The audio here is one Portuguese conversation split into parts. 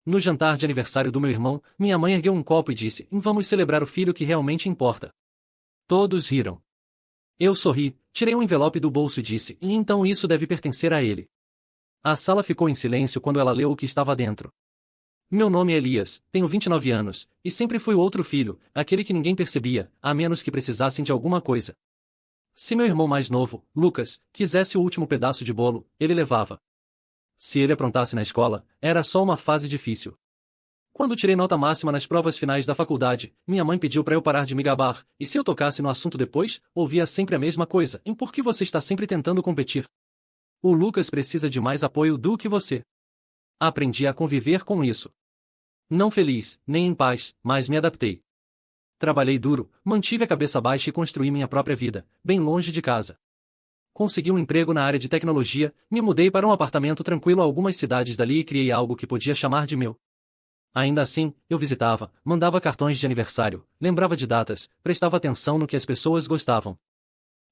No jantar de aniversário do meu irmão, minha mãe ergueu um copo e disse: Vamos celebrar o filho que realmente importa. Todos riram. Eu sorri, tirei um envelope do bolso e disse: Então isso deve pertencer a ele. A sala ficou em silêncio quando ela leu o que estava dentro. Meu nome é Elias, tenho 29 anos, e sempre fui o outro filho, aquele que ninguém percebia, a menos que precisassem de alguma coisa. Se meu irmão mais novo, Lucas, quisesse o último pedaço de bolo, ele levava. Se ele aprontasse na escola, era só uma fase difícil. Quando tirei nota máxima nas provas finais da faculdade, minha mãe pediu para eu parar de me gabar, e se eu tocasse no assunto depois, ouvia sempre a mesma coisa: por que você está sempre tentando competir? O Lucas precisa de mais apoio do que você. Aprendi a conviver com isso. Não feliz, nem em paz, mas me adaptei. Trabalhei duro, mantive a cabeça baixa e construí minha própria vida, bem longe de casa. Consegui um emprego na área de tecnologia, me mudei para um apartamento tranquilo a algumas cidades dali e criei algo que podia chamar de meu. Ainda assim, eu visitava, mandava cartões de aniversário, lembrava de datas, prestava atenção no que as pessoas gostavam.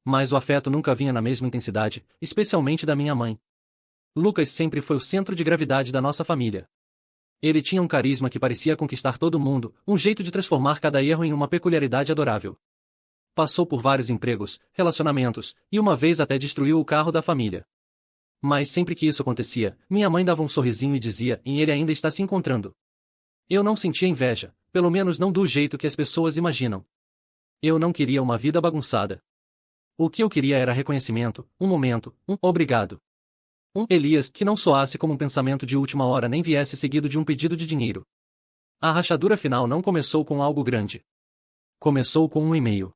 Mas o afeto nunca vinha na mesma intensidade, especialmente da minha mãe. Lucas sempre foi o centro de gravidade da nossa família. Ele tinha um carisma que parecia conquistar todo mundo, um jeito de transformar cada erro em uma peculiaridade adorável. Passou por vários empregos, relacionamentos, e uma vez até destruiu o carro da família. Mas sempre que isso acontecia, minha mãe dava um sorrisinho e dizia: ele ainda está se encontrando. Eu não sentia inveja, pelo menos não do jeito que as pessoas imaginam. Eu não queria uma vida bagunçada. O que eu queria era reconhecimento, um momento, um obrigado. Um Elias que não soasse como um pensamento de última hora nem viesse seguido de um pedido de dinheiro. A rachadura final não começou com algo grande. Começou com um e-mail.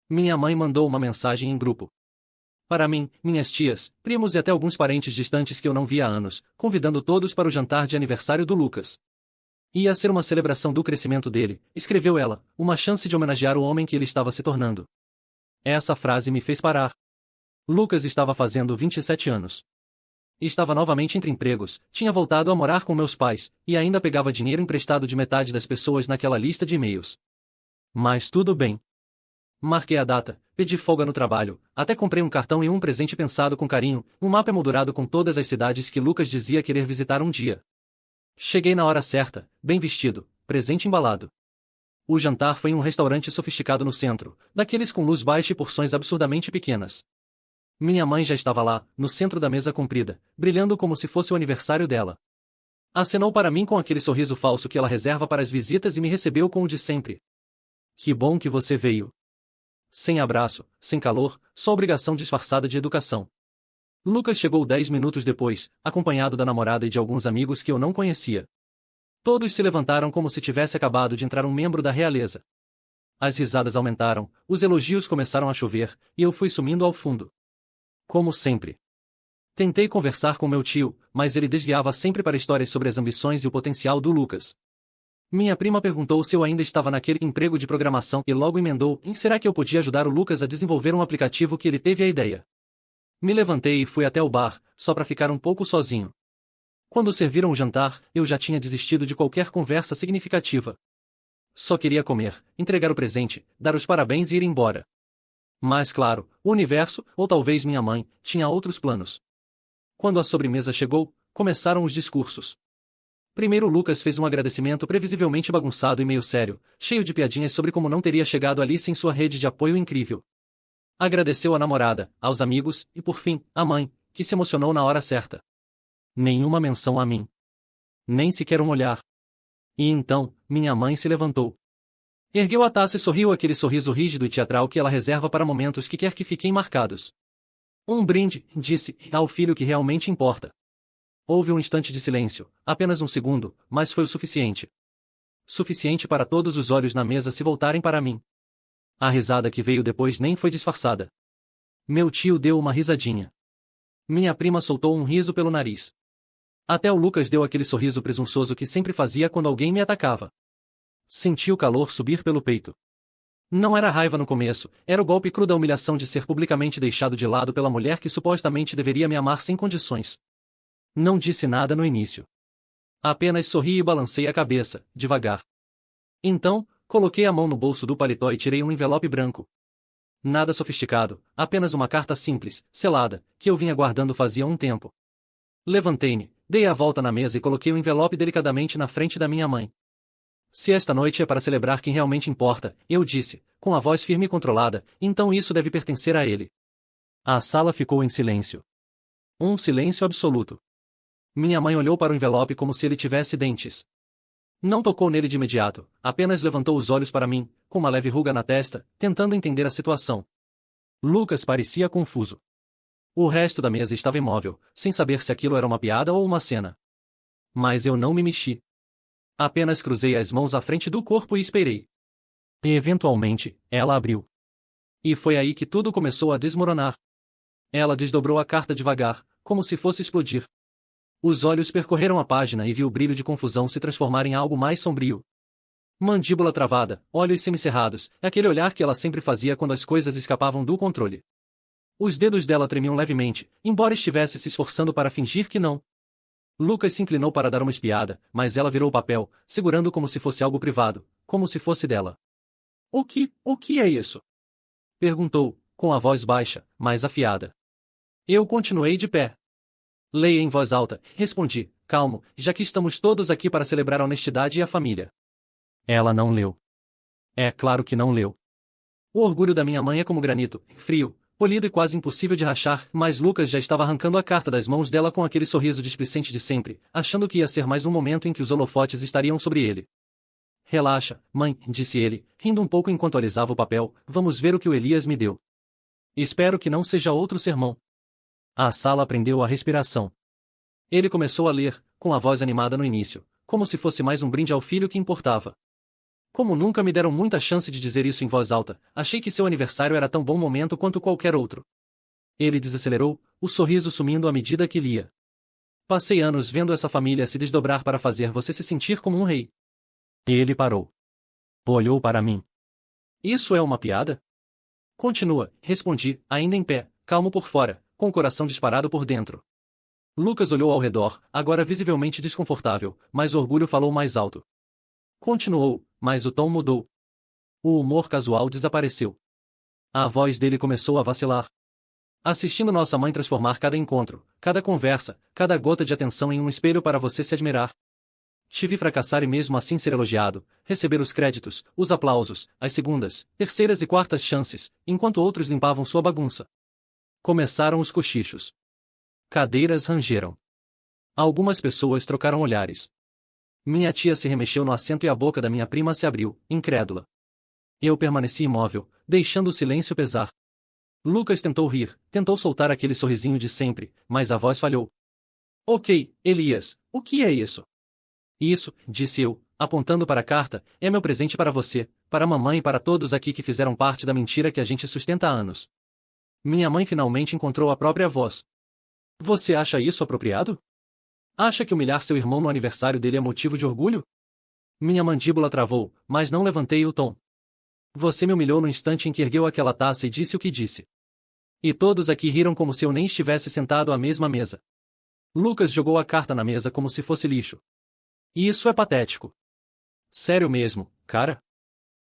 Minha mãe mandou uma mensagem em grupo. Para mim, minhas tias, primos e até alguns parentes distantes que eu não via há anos, convidando todos para o jantar de aniversário do Lucas. Ia ser uma celebração do crescimento dele, escreveu ela, uma chance de homenagear o homem que ele estava se tornando. Essa frase me fez parar. Lucas estava fazendo 27 anos. Estava novamente entre empregos, tinha voltado a morar com meus pais, e ainda pegava dinheiro emprestado de metade das pessoas naquela lista de e-mails. Mas tudo bem. Marquei a data, pedi folga no trabalho, até comprei um cartão e um presente pensado com carinho, um mapa emoldurado com todas as cidades que Lucas dizia querer visitar um dia. Cheguei na hora certa, bem vestido, presente embalado. O jantar foi em um restaurante sofisticado no centro, daqueles com luz baixa e porções absurdamente pequenas. Minha mãe já estava lá, no centro da mesa comprida, brilhando como se fosse o aniversário dela. Acenou para mim com aquele sorriso falso que ela reserva para as visitas e me recebeu com o de sempre. Que bom que você veio. Sem abraço, sem calor, só obrigação disfarçada de educação. Lucas chegou 10 minutos depois, acompanhado da namorada e de alguns amigos que eu não conhecia. Todos se levantaram como se tivesse acabado de entrar um membro da realeza. As risadas aumentaram, os elogios começaram a chover, e eu fui sumindo ao fundo. Como sempre. Tentei conversar com meu tio, mas ele desviava sempre para histórias sobre as ambições e o potencial do Lucas. Minha prima perguntou se eu ainda estava naquele emprego de programação e logo emendou: será que eu podia ajudar o Lucas a desenvolver um aplicativo que ele teve a ideia? Me levantei e fui até o bar, só para ficar um pouco sozinho. Quando serviram o jantar, eu já tinha desistido de qualquer conversa significativa. Só queria comer, entregar o presente, dar os parabéns e ir embora. Mas claro, o universo, ou talvez minha mãe, tinha outros planos. Quando a sobremesa chegou, começaram os discursos. Primeiro Lucas fez um agradecimento previsivelmente bagunçado e meio sério, cheio de piadinhas sobre como não teria chegado ali sem sua rede de apoio incrível. Agradeceu à namorada, aos amigos, e por fim, à mãe, que se emocionou na hora certa. Nenhuma menção a mim. Nem sequer um olhar. E então, minha mãe se levantou. Ergueu a taça e sorriu aquele sorriso rígido e teatral que ela reserva para momentos que quer que fiquem marcados. Um brinde, disse, ao filho que realmente importa. Houve um instante de silêncio, apenas um segundo, mas foi o suficiente. Suficiente para todos os olhos na mesa se voltarem para mim. A risada que veio depois nem foi disfarçada. Meu tio deu uma risadinha. Minha prima soltou um riso pelo nariz. Até o Lucas deu aquele sorriso presunçoso que sempre fazia quando alguém me atacava. Senti o calor subir pelo peito. Não era raiva no começo, era o golpe cru da humilhação de ser publicamente deixado de lado pela mulher que supostamente deveria me amar sem condições. Não disse nada no início. Apenas sorri e balancei a cabeça, devagar. Então, coloquei a mão no bolso do paletó e tirei um envelope branco. Nada sofisticado, apenas uma carta simples, selada, que eu vinha guardando fazia um tempo. Levantei-me, Dei a volta na mesa e coloquei o envelope delicadamente na frente da minha mãe. Se esta noite é para celebrar quem realmente importa, eu disse, com a voz firme e controlada, então isso deve pertencer a ele. A sala ficou em silêncio. Um silêncio absoluto. Minha mãe olhou para o envelope como se ele tivesse dentes. Não tocou nele de imediato, apenas levantou os olhos para mim, com uma leve ruga na testa, tentando entender a situação. Lucas parecia confuso. O resto da mesa estava imóvel, sem saber se aquilo era uma piada ou uma cena. Mas eu não me mexi. Apenas cruzei as mãos à frente do corpo e esperei. E eventualmente, ela abriu. E foi aí que tudo começou a desmoronar. Ela desdobrou a carta devagar, como se fosse explodir. Os olhos percorreram a página e vi o brilho de confusão se transformar em algo mais sombrio. Mandíbula travada, olhos semicerrados, aquele olhar que ela sempre fazia quando as coisas escapavam do controle. Os dedos dela tremiam levemente, embora estivesse se esforçando para fingir que não. Lucas se inclinou para dar uma espiada, mas ela virou o papel, segurando como se fosse algo privado, como se fosse dela. O que é isso? Perguntou, com a voz baixa, mas afiada. Eu continuei de pé. Leia em voz alta, respondi, calmo, já que estamos todos aqui para celebrar a honestidade e a família. Ela não leu. É claro que não leu. O orgulho da minha mãe é como granito, frio, polido e quase impossível de rachar, mas Lucas já estava arrancando a carta das mãos dela com aquele sorriso displicente de sempre, achando que ia ser mais um momento em que os holofotes estariam sobre ele. Relaxa, mãe, disse ele, rindo um pouco enquanto alisava o papel, vamos ver o que o Elias me deu. Espero que não seja outro sermão. A sala prendeu a respiração. Ele começou a ler, com a voz animada no início, como se fosse mais um brinde ao filho que importava. Como nunca me deram muita chance de dizer isso em voz alta, achei que seu aniversário era tão bom momento quanto qualquer outro. Ele desacelerou, o sorriso sumindo à medida que lia. Passei anos vendo essa família se desdobrar para fazer você se sentir como um rei. E ele parou. Olhou para mim. Isso é uma piada? Continua, respondi, ainda em pé, calmo por fora, com o coração disparado por dentro. Lucas olhou ao redor, agora visivelmente desconfortável, mas o orgulho falou mais alto. Continuou, mas o tom mudou. O humor casual desapareceu. A voz dele começou a vacilar. Assistindo nossa mãe transformar cada encontro, cada conversa, cada gota de atenção em um espelho para você se admirar. Te vi fracassar e mesmo assim ser elogiado, receber os créditos, os aplausos, as segundas, terceiras e quartas chances, enquanto outros limpavam sua bagunça. Começaram os cochichos. Cadeiras rangeram. Algumas pessoas trocaram olhares. Minha tia se remexeu no assento e a boca da minha prima se abriu, incrédula. Eu permaneci imóvel, deixando o silêncio pesar. Lucas tentou rir, tentou soltar aquele sorrisinho de sempre, mas a voz falhou. Ok, Elias, o que é isso? Isso, disse eu, apontando para a carta, é meu presente para você, para a mamãe e para todos aqui que fizeram parte da mentira que a gente sustenta há anos. Minha mãe finalmente encontrou a própria voz. Você acha isso apropriado? Acha que humilhar seu irmão no aniversário dele é motivo de orgulho? Minha mandíbula travou, mas não levantei o tom. Você me humilhou no instante em que ergueu aquela taça e disse o que disse. E todos aqui riram como se eu nem estivesse sentado à mesma mesa. Lucas jogou a carta na mesa como se fosse lixo. Isso é patético. Sério mesmo, cara?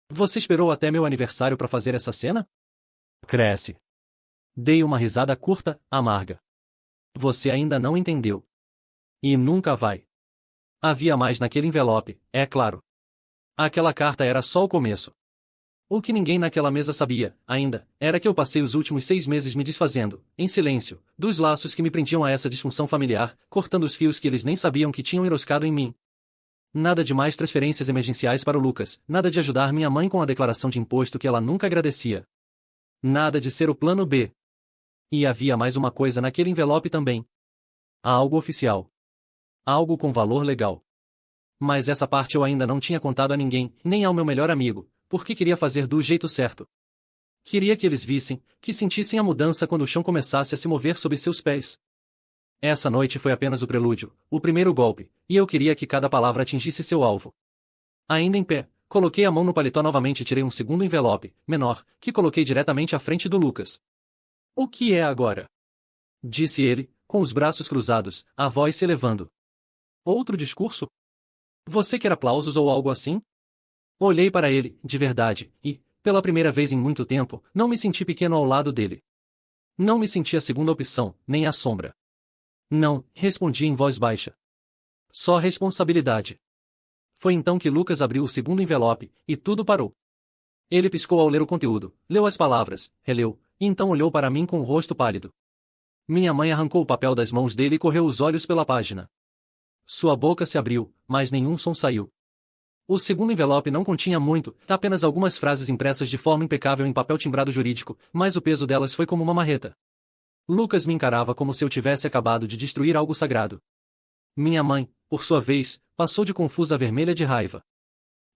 Você esperou até meu aniversário para fazer essa cena? Cresce. Dei uma risada curta, amarga. Você ainda não entendeu. E nunca vai. Havia mais naquele envelope, é claro. Aquela carta era só o começo. O que ninguém naquela mesa sabia, ainda, era que eu passei os últimos 6 meses me desfazendo, em silêncio, dos laços que me prendiam a essa disfunção familiar, cortando os fios que eles nem sabiam que tinham enroscado em mim. Nada de mais transferências emergenciais para o Lucas, nada de ajudar minha mãe com a declaração de imposto que ela nunca agradecia. Nada de ser o plano B. E havia mais uma coisa naquele envelope também. Algo oficial. Algo com valor legal. Mas essa parte eu ainda não tinha contado a ninguém, nem ao meu melhor amigo, porque queria fazer do jeito certo. Queria que eles vissem, que sentissem a mudança quando o chão começasse a se mover sob seus pés. Essa noite foi apenas o prelúdio, o primeiro golpe, e eu queria que cada palavra atingisse seu alvo. Ainda em pé, coloquei a mão no paletó novamente e tirei um segundo envelope, menor, que coloquei diretamente à frente do Lucas. O que é agora? Disse ele, com os braços cruzados, a voz se elevando. Outro discurso? Você quer aplausos ou algo assim? Olhei para ele, de verdade, e, pela primeira vez em muito tempo, não me senti pequeno ao lado dele. Não me senti a segunda opção, nem a sombra. Não, respondi em voz baixa. Só responsabilidade. Foi então que Lucas abriu o segundo envelope, e tudo parou. Ele piscou ao ler o conteúdo, leu as palavras, releu, e então olhou para mim com o rosto pálido. Minha mãe arrancou o papel das mãos dele e correu os olhos pela página. Sua boca se abriu, mas nenhum som saiu. O segundo envelope não continha muito, apenas algumas frases impressas de forma impecável em papel timbrado jurídico, mas o peso delas foi como uma marreta. Lucas me encarava como se eu tivesse acabado de destruir algo sagrado. Minha mãe, por sua vez, passou de confusa a vermelha de raiva.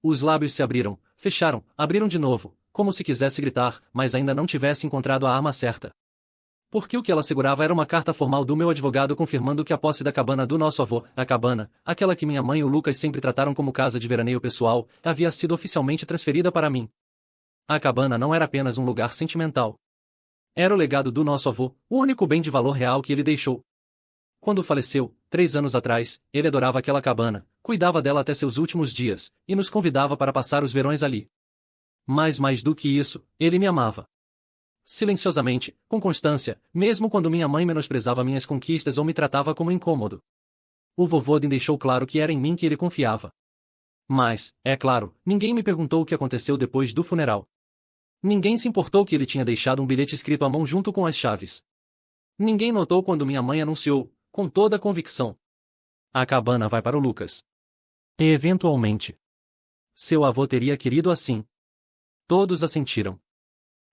Os lábios se abriram, fecharam, abriram de novo, como se quisesse gritar, mas ainda não tivesse encontrado a arma certa. Porque o que ela segurava era uma carta formal do meu advogado confirmando que a posse da cabana do nosso avô, a cabana, aquela que minha mãe e o Lucas sempre trataram como casa de veraneio pessoal, havia sido oficialmente transferida para mim. A cabana não era apenas um lugar sentimental. Era o legado do nosso avô, o único bem de valor real que ele deixou. Quando faleceu, 3 anos atrás, ele adorava aquela cabana, cuidava dela até seus últimos dias, e nos convidava para passar os verões ali. Mas mais do que isso, ele me amava. Silenciosamente, com constância, mesmo quando minha mãe menosprezava minhas conquistas ou me tratava como incômodo. O vovô Dean deixou claro que era em mim que ele confiava. Mas, é claro, ninguém me perguntou o que aconteceu depois do funeral. Ninguém se importou que ele tinha deixado um bilhete escrito à mão junto com as chaves. Ninguém notou quando minha mãe anunciou, com toda a convicção: a cabana vai para o Lucas. E eventualmente. Seu avô teria querido assim. Todos assentiram.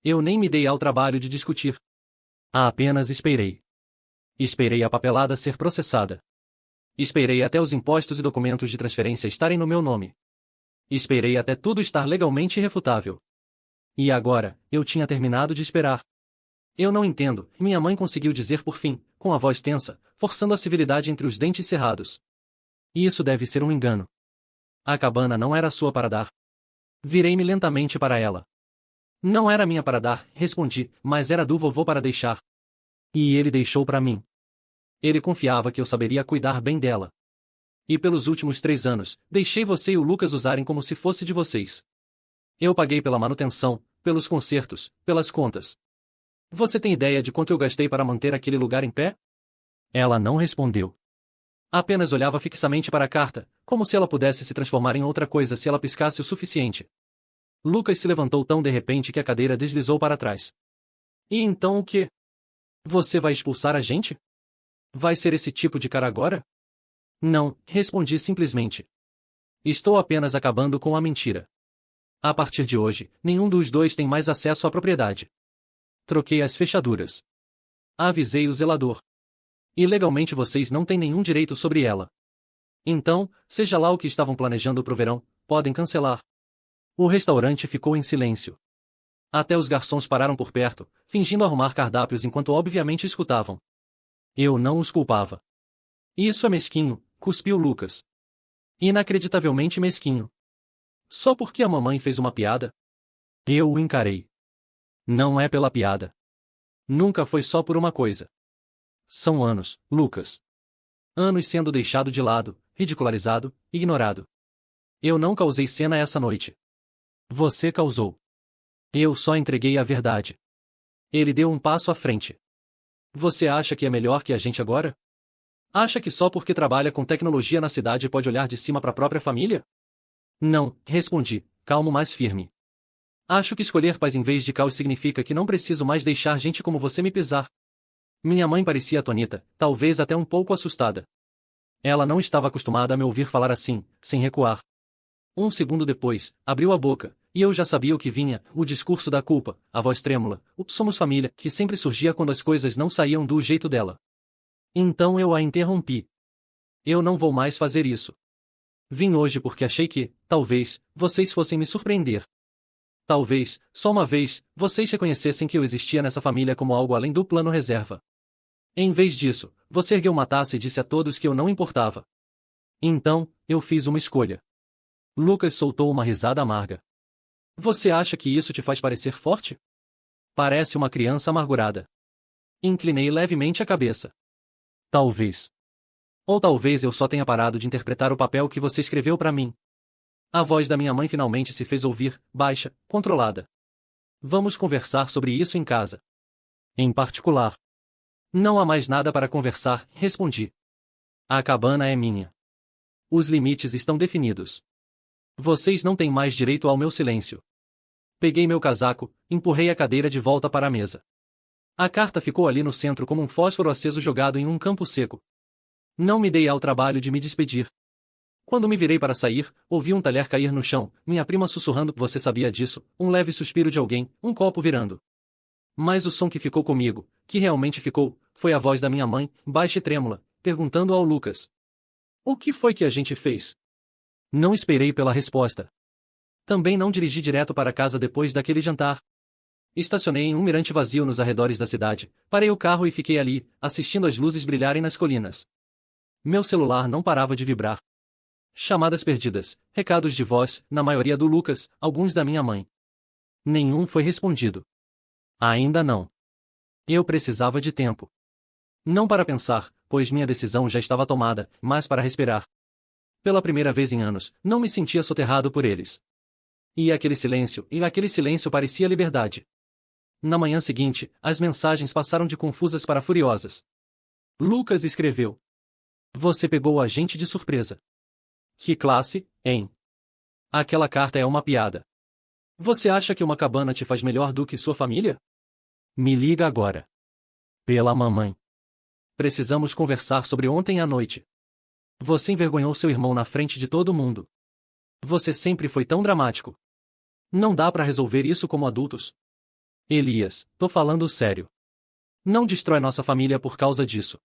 Eu nem me dei ao trabalho de discutir. Apenas esperei. Esperei a papelada ser processada. Esperei até os impostos e documentos de transferência estarem no meu nome. Esperei até tudo estar legalmente irrefutável. E agora, eu tinha terminado de esperar. Eu não entendo, minha mãe conseguiu dizer por fim, com a voz tensa, forçando a civilidade entre os dentes cerrados. Isso deve ser um engano. A cabana não era sua para dar. Virei-me lentamente para ela. Não era minha para dar, respondi, mas era do vovô para deixar. E ele deixou para mim. Ele confiava que eu saberia cuidar bem dela. E pelos últimos 3 anos, deixei você e o Lucas usarem como se fosse de vocês. Eu paguei pela manutenção, pelos consertos, pelas contas. Você tem ideia de quanto eu gastei para manter aquele lugar em pé? Ela não respondeu. Apenas olhava fixamente para a carta, como se ela pudesse se transformar em outra coisa se ela piscasse o suficiente. Lucas se levantou tão de repente que a cadeira deslizou para trás. E então o quê? Você vai expulsar a gente? Vai ser esse tipo de cara agora? Não, respondi simplesmente. Estou apenas acabando com a mentira. A partir de hoje, nenhum dos dois tem mais acesso à propriedade. Troquei as fechaduras. Avisei o zelador. E legalmente vocês não têm nenhum direito sobre ela. Então, seja lá o que estavam planejando pro verão, podem cancelar. O restaurante ficou em silêncio. Até os garçons pararam por perto, fingindo arrumar cardápios enquanto obviamente escutavam. Eu não os culpava. Isso é mesquinho, cuspiu Lucas. Inacreditavelmente mesquinho. Só porque a mamãe fez uma piada? Eu o encarei. Não é pela piada. Nunca foi só por uma coisa. São anos, Lucas. Anos sendo deixado de lado, ridicularizado, ignorado. Eu não causei cena essa noite. Você causou. Eu só entreguei a verdade. Ele deu um passo à frente. Você acha que é melhor que a gente agora? Acha que só porque trabalha com tecnologia na cidade pode olhar de cima para a própria família? Não, respondi, calmo mas firme. Acho que escolher paz em vez de caos significa que não preciso mais deixar gente como você me pisar. Minha mãe parecia atônita, talvez até um pouco assustada. Ela não estava acostumada a me ouvir falar assim, sem recuar. Um segundo depois, abriu a boca, e eu já sabia o que vinha, o discurso da culpa, a voz trêmula, o "somos família", que sempre surgia quando as coisas não saíam do jeito dela. Então eu a interrompi. Eu não vou mais fazer isso. Vim hoje porque achei que, talvez, vocês fossem me surpreender. Talvez, só uma vez, vocês reconhecessem que eu existia nessa família como algo além do plano reserva. Em vez disso, você ergueu uma taça e disse a todos que eu não importava. Então, eu fiz uma escolha. Lucas soltou uma risada amarga. Você acha que isso te faz parecer forte? Parece uma criança amargurada. Inclinei levemente a cabeça. Talvez. Ou talvez eu só tenha parado de interpretar o papel que você escreveu para mim. A voz da minha mãe finalmente se fez ouvir, baixa, controlada. Vamos conversar sobre isso em casa. Em particular. Não há mais nada para conversar, respondi. A cabana é minha. Os limites estão definidos. Vocês não têm mais direito ao meu silêncio. Peguei meu casaco, empurrei a cadeira de volta para a mesa. A carta ficou ali no centro como um fósforo aceso jogado em um campo seco. Não me dei ao trabalho de me despedir. Quando me virei para sair, ouvi um talher cair no chão, minha prima sussurrando "você sabia disso", um leve suspiro de alguém, um copo virando. Mas o som que ficou comigo, que realmente ficou, foi a voz da minha mãe, baixa e trêmula, perguntando ao Lucas: "O que foi que a gente fez?" Não esperei pela resposta. Também não dirigi direto para casa depois daquele jantar. Estacionei em um mirante vazio nos arredores da cidade, parei o carro e fiquei ali, assistindo as luzes brilharem nas colinas. Meu celular não parava de vibrar. Chamadas perdidas, recados de voz, na maioria do Lucas, alguns da minha mãe. Nenhum foi respondido. Ainda não. Eu precisava de tempo. Não para pensar, pois minha decisão já estava tomada, mas para respirar. Pela primeira vez em anos, não me sentia soterrado por eles. E aquele silêncio parecia liberdade. Na manhã seguinte, as mensagens passaram de confusas para furiosas. Lucas escreveu: "Você pegou a gente de surpresa. Que classe, hein? Aquela carta é uma piada. Você acha que uma cabana te faz melhor do que sua família? Me liga agora. Pela mamãe. Precisamos conversar sobre ontem à noite. Você envergonhou seu irmão na frente de todo mundo. Você sempre foi tão dramático. Não dá para resolver isso como adultos. Elias, tô falando sério. Não destrói nossa família por causa disso.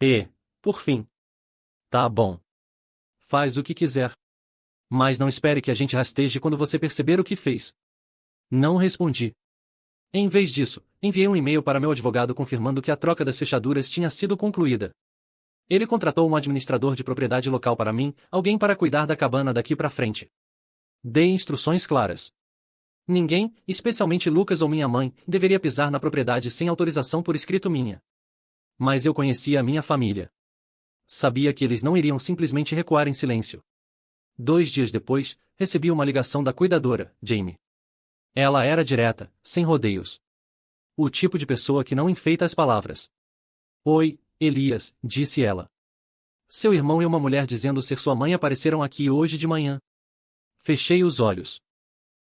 E, por fim. Tá bom. Faz o que quiser. Mas não espere que a gente rasteje quando você perceber o que fez." Não respondi. Em vez disso, enviei um e-mail para meu advogado confirmando que a troca das fechaduras tinha sido concluída. Ele contratou um administrador de propriedade local para mim, alguém para cuidar da cabana daqui para frente. Dei instruções claras. Ninguém, especialmente Lucas ou minha mãe, deveria pisar na propriedade sem autorização por escrito minha. Mas eu conhecia a minha família. Sabia que eles não iriam simplesmente recuar em silêncio. 2 dias depois, recebi uma ligação da cuidadora, Jamie. Ela era direta, sem rodeios. O tipo de pessoa que não enfeita as palavras. "Oi, Elias", disse ela. "Seu irmão e uma mulher dizendo ser sua mãe apareceram aqui hoje de manhã." Fechei os olhos.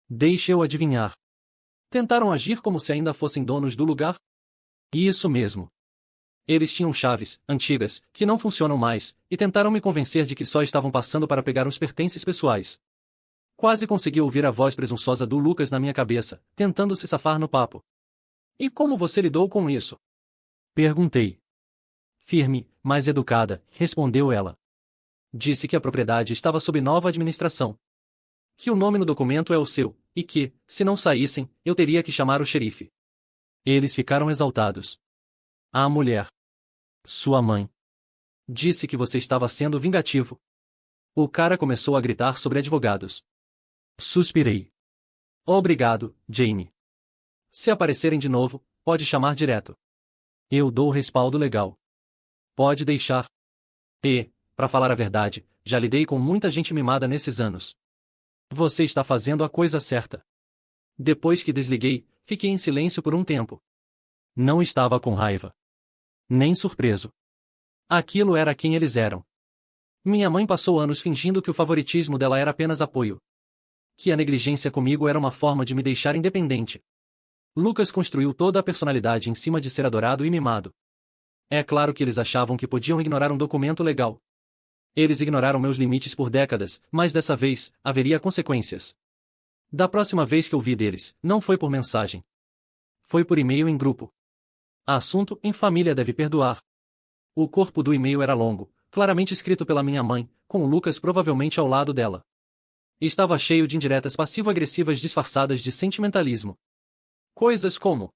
Deixe eu adivinhar. Tentaram agir como se ainda fossem donos do lugar? Isso mesmo. Eles tinham chaves, antigas, que não funcionam mais, e tentaram me convencer de que só estavam passando para pegar uns pertences pessoais. Quase consegui ouvir a voz presunçosa do Lucas na minha cabeça, tentando se safar no papo. "E como você lidou com isso?" Perguntei. "Firme, mas educada", respondeu ela. Disse que a propriedade estava sob nova administração. Que o nome no documento é o seu, e que, se não saíssem, eu teria que chamar o xerife. Eles ficaram exaltados. A mulher. Sua mãe. Disse que você estava sendo vingativo. O cara começou a gritar sobre advogados. Suspirei. Obrigado, Jamie. Se aparecerem de novo, pode chamar direto. Eu dou respaldo legal. Pode deixar. E, para falar a verdade, já lidei com muita gente mimada nesses anos. Você está fazendo a coisa certa. Depois que desliguei, fiquei em silêncio por um tempo. Não estava com raiva. Nem surpreso. Aquilo era quem eles eram. Minha mãe passou anos fingindo que o favoritismo dela era apenas apoio. Que a negligência comigo era uma forma de me deixar independente. Lucas construiu toda a personalidade em cima de ser adorado e mimado. É claro que eles achavam que podiam ignorar um documento legal. Eles ignoraram meus limites por décadas, mas dessa vez, haveria consequências. Da próxima vez que ouvi deles, não foi por mensagem. Foi por e-mail em grupo. Assunto: em família deve perdoar. O corpo do e-mail era longo, claramente escrito pela minha mãe, com o Lucas provavelmente ao lado dela. Estava cheio de indiretas passivo-agressivas disfarçadas de sentimentalismo. Coisas como: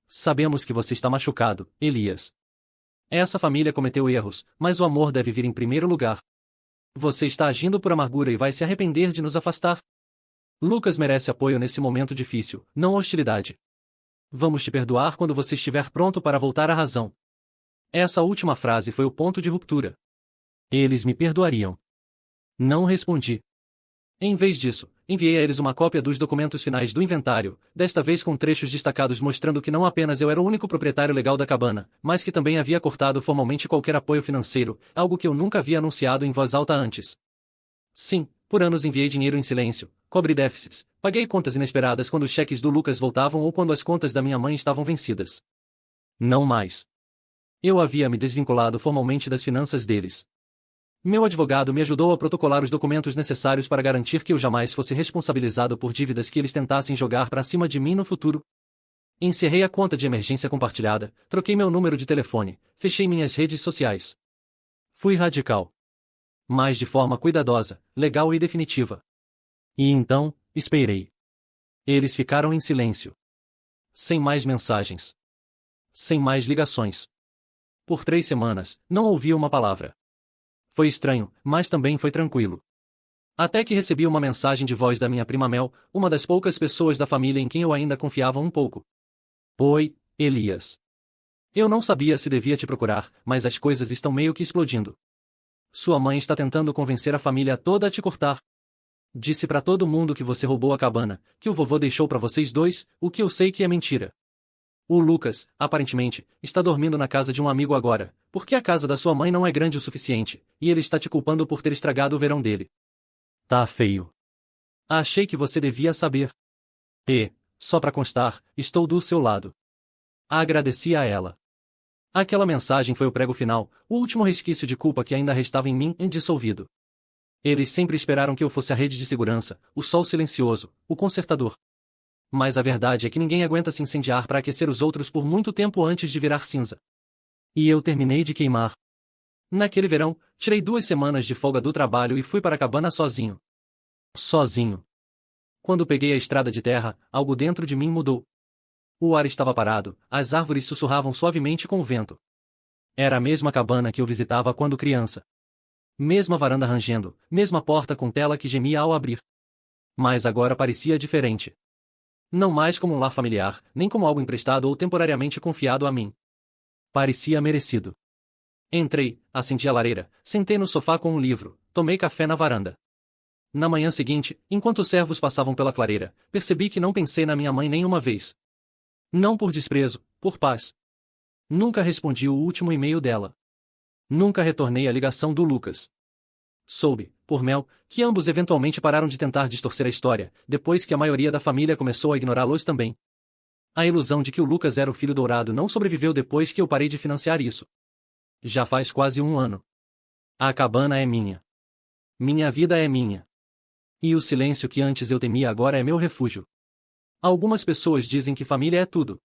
sabemos que você está machucado, Elias. Essa família cometeu erros, mas o amor deve vir em primeiro lugar. Você está agindo por amargura e vai se arrepender de nos afastar. Lucas merece apoio nesse momento difícil, não hostilidade. Vamos te perdoar quando você estiver pronto para voltar à razão. Essa última frase foi o ponto de ruptura. Eles me perdoariam. Não respondi. Em vez disso, enviei a eles uma cópia dos documentos finais do inventário, desta vez com trechos destacados mostrando que não apenas eu era o único proprietário legal da cabana, mas que também havia cortado formalmente qualquer apoio financeiro, algo que eu nunca havia anunciado em voz alta antes. Sim, por anos enviei dinheiro em silêncio, cobri déficits, paguei contas inesperadas quando os cheques do Lucas voltavam ou quando as contas da minha mãe estavam vencidas. Não mais. Eu havia me desvinculado formalmente das finanças deles. Meu advogado me ajudou a protocolar os documentos necessários para garantir que eu jamais fosse responsabilizado por dívidas que eles tentassem jogar para cima de mim no futuro. Encerrei a conta de emergência compartilhada, troquei meu número de telefone, fechei minhas redes sociais. Fui radical. Mas de forma cuidadosa, legal e definitiva. E então, esperei. Eles ficaram em silêncio. Sem mais mensagens. Sem mais ligações. Por 3 semanas, não ouvi uma palavra. Foi estranho, mas também foi tranquilo. Até que recebi uma mensagem de voz da minha prima Mel, uma das poucas pessoas da família em quem eu ainda confiava um pouco. Oi, Elias. Eu não sabia se devia te procurar, mas as coisas estão meio que explodindo. Sua mãe está tentando convencer a família toda a te cortar. Disse pra todo mundo que você roubou a cabana, que o vovô deixou pra vocês dois, o que eu sei que é mentira. O Lucas, aparentemente, está dormindo na casa de um amigo agora, porque a casa da sua mãe não é grande o suficiente, e ele está te culpando por ter estragado o verão dele. Tá feio. Achei que você devia saber. E, só pra constar, estou do seu lado. Agradeci a ela. Aquela mensagem foi o prego final, o último resquício de culpa que ainda restava em mim indissolvido. Eles sempre esperaram que eu fosse a rede de segurança, o sol silencioso, o consertador. Mas a verdade é que ninguém aguenta se incendiar para aquecer os outros por muito tempo antes de virar cinza. E eu terminei de queimar. Naquele verão, tirei 2 semanas de folga do trabalho e fui para a cabana sozinho. Sozinho. Quando peguei a estrada de terra, algo dentro de mim mudou. O ar estava parado, as árvores sussurravam suavemente com o vento. Era a mesma cabana que eu visitava quando criança. Mesma varanda rangendo, mesma porta com tela que gemia ao abrir. Mas agora parecia diferente. Não mais como um lar familiar, nem como algo emprestado ou temporariamente confiado a mim. Parecia merecido. Entrei, acendi a lareira, sentei no sofá com um livro, tomei café na varanda. Na manhã seguinte, enquanto os servos passavam pela clareira, percebi que não pensei na minha mãe nenhuma vez. Não por desprezo, por paz. Nunca respondi o último e-mail dela. Nunca retornei a ligação do Lucas. Soube, por Mel, que ambos eventualmente pararam de tentar distorcer a história, depois que a maioria da família começou a ignorá-los também. A ilusão de que o Lucas era o filho dourado não sobreviveu depois que eu parei de financiar isso. Já faz quase 1 ano. A cabana é minha. Minha vida é minha. E o silêncio que antes eu temia agora é meu refúgio. Algumas pessoas dizem que família é tudo.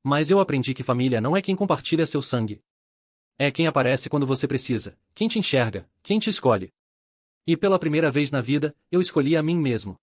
Mas eu aprendi que família não é quem compartilha seu sangue. É quem aparece quando você precisa, quem te enxerga, quem te escolhe. E pela primeira vez na vida, eu escolhi a mim mesmo.